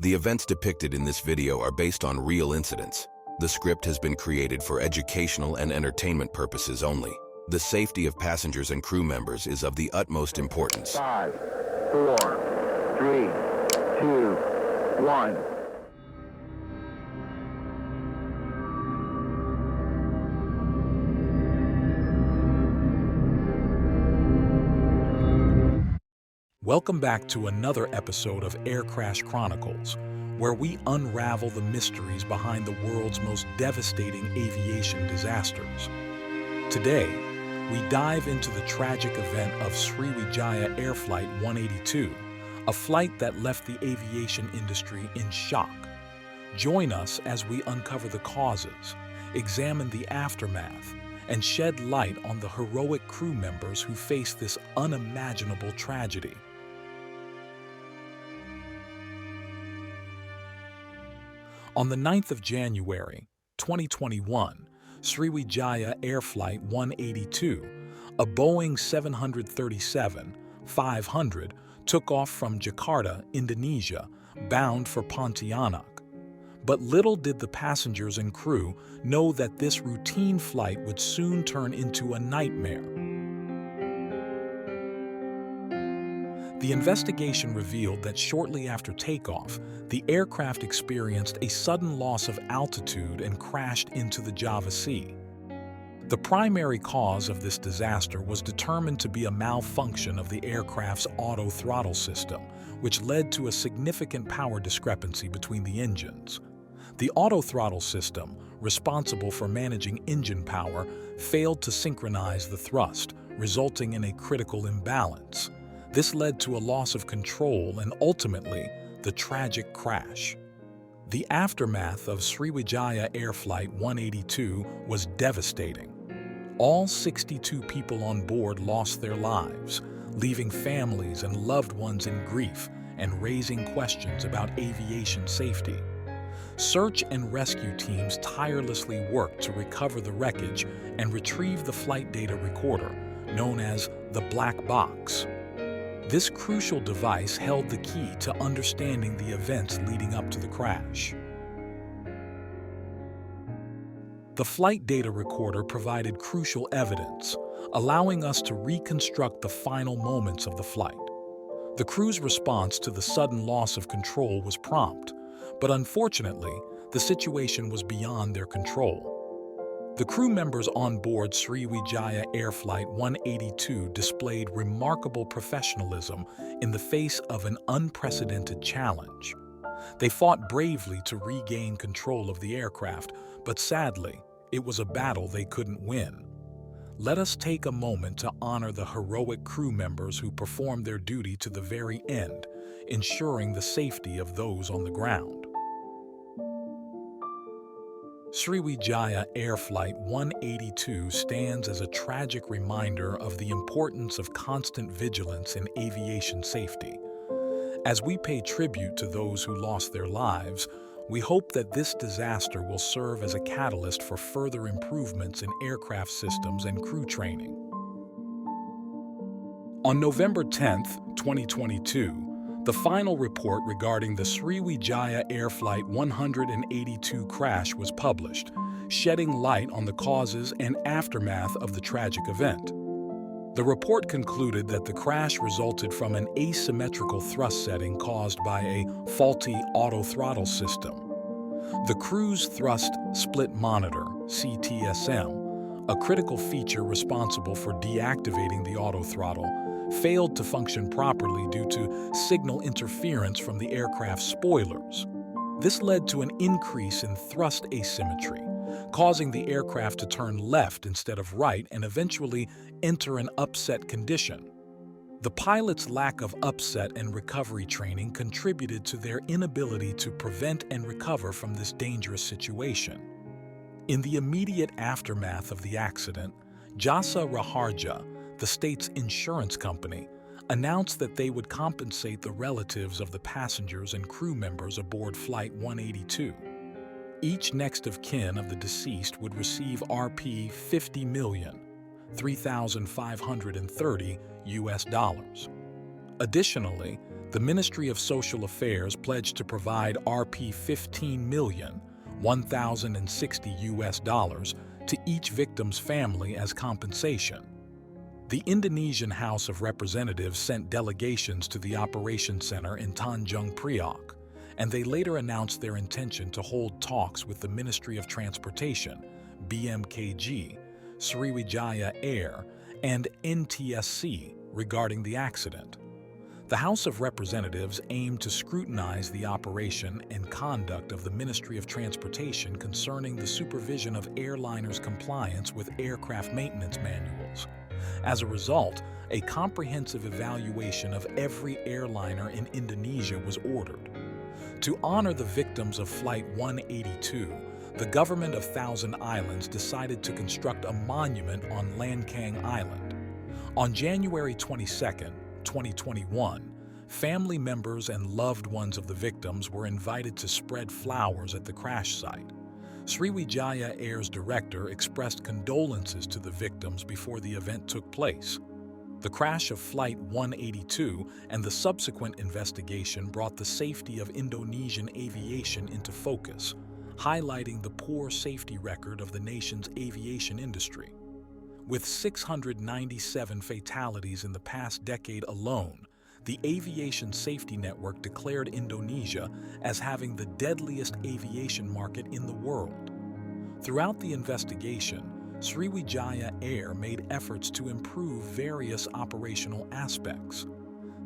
The events depicted in this video are based on real incidents. The script has been created for educational and entertainment purposes only. The safety of passengers and crew members is of the utmost importance. 5, 4, 3, 2, 1. Welcome back to another episode of Air Crash Chronicles, where we unravel the mysteries behind the world's most devastating aviation disasters. Today, we dive into the tragic event of Sriwijaya Air Flight 182, a flight that left the aviation industry in shock. Join us as we uncover the causes, examine the aftermath, and shed light on the heroic crew members who faced this unimaginable tragedy. On the 9th of January, 2021, Sriwijaya Air Flight 182, a Boeing 737-500, took off from Jakarta, Indonesia, bound for Pontianak. But little did the passengers and crew know that this routine flight would soon turn into a nightmare. The investigation revealed that shortly after takeoff, the aircraft experienced a sudden loss of altitude and crashed into the Java Sea. The primary cause of this disaster was determined to be a malfunction of the aircraft's auto-throttle system, which led to a significant power discrepancy between the engines. The auto-throttle system, responsible for managing engine power, failed to synchronize the thrust, resulting in a critical imbalance. This led to a loss of control and ultimately the tragic crash. The aftermath of Sriwijaya Air Flight 182 was devastating. All 62 people on board lost their lives, leaving families and loved ones in grief and raising questions about aviation safety. Search and rescue teams tirelessly worked to recover the wreckage and retrieve the flight data recorder, known as the black box. This crucial device held the key to understanding the events leading up to the crash. The flight data recorder provided crucial evidence, allowing us to reconstruct the final moments of the flight. The crew's response to the sudden loss of control was prompt, but unfortunately, the situation was beyond their control. The crew members on board Sriwijaya Air Flight 182 displayed remarkable professionalism in the face of an unprecedented challenge. They fought bravely to regain control of the aircraft, but sadly, it was a battle they couldn't win. Let us take a moment to honor the heroic crew members who performed their duty to the very end, ensuring the safety of those on the ground. Sriwijaya Air Flight 182 stands as a tragic reminder of the importance of constant vigilance in aviation safety. As we pay tribute to those who lost their lives, we hope that this disaster will serve as a catalyst for further improvements in aircraft systems and crew training. On November 10, 2022, the final report regarding the Sriwijaya Air Flight 182 crash was published, shedding light on the causes and aftermath of the tragic event. The report concluded that the crash resulted from an asymmetrical thrust setting caused by a faulty auto-throttle system. The crew's thrust split monitor, CTSM, a critical feature responsible for deactivating the auto-throttle, failed to function properly due to signal interference from the aircraft's spoilers. This led to an increase in thrust asymmetry, causing the aircraft to turn left instead of right and eventually enter an upset condition. The pilot's lack of upset and recovery training contributed to their inability to prevent and recover from this dangerous situation. In the immediate aftermath of the accident, Jasa Raharja, the state's insurance company, announced that they would compensate the relatives of the passengers and crew members aboard Flight 182. Each next of kin of the deceased would receive Rp 50 million, $3,530 US. Additionally, the Ministry of Social Affairs pledged to provide Rp 15 million, $1,060 to each victim's family as compensation. The Indonesian House of Representatives sent delegations to the Operations Center in Tanjung Priok, and they later announced their intention to hold talks with the Ministry of Transportation, BMKG, Sriwijaya Air, and NTSC regarding the accident. The House of Representatives aimed to scrutinize the operation and conduct of the Ministry of Transportation concerning the supervision of airliners' compliance with aircraft maintenance manuals. As a result, a comprehensive evaluation of every airliner in Indonesia was ordered. To honor the victims of Flight 182, the government of Thousand Islands decided to construct a monument on Lancang Island. On January 22, 2021, family members and loved ones of the victims were invited to spread flowers at the crash site. Sriwijaya Air's director expressed condolences to the victims before the event took place. The crash of Flight 182 and the subsequent investigation brought the safety of Indonesian aviation into focus, highlighting the poor safety record of the nation's aviation industry. With 697 fatalities in the past decade alone, the Aviation Safety Network declared Indonesia as having the deadliest aviation market in the world. Throughout the investigation, Sriwijaya Air made efforts to improve various operational aspects.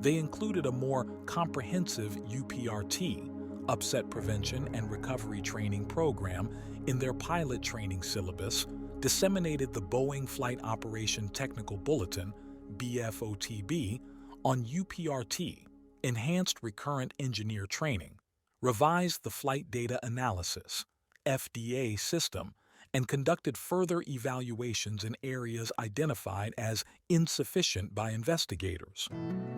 They included a more comprehensive UPRT, upset prevention and recovery training program, in their pilot training syllabus, disseminated the Boeing Flight Operation Technical Bulletin, BFOTB, on UPRT, enhanced recurrent engineer training, revised the Flight Data Analysis, FDA system, and conducted further evaluations in areas identified as insufficient by investigators.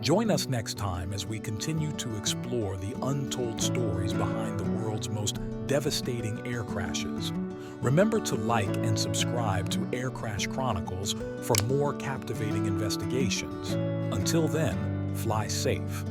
Join us next time as we continue to explore the untold stories behind the world's most devastating air crashes. Remember to like and subscribe to Air Crash Chronicles for more captivating investigations. Until then, fly safe.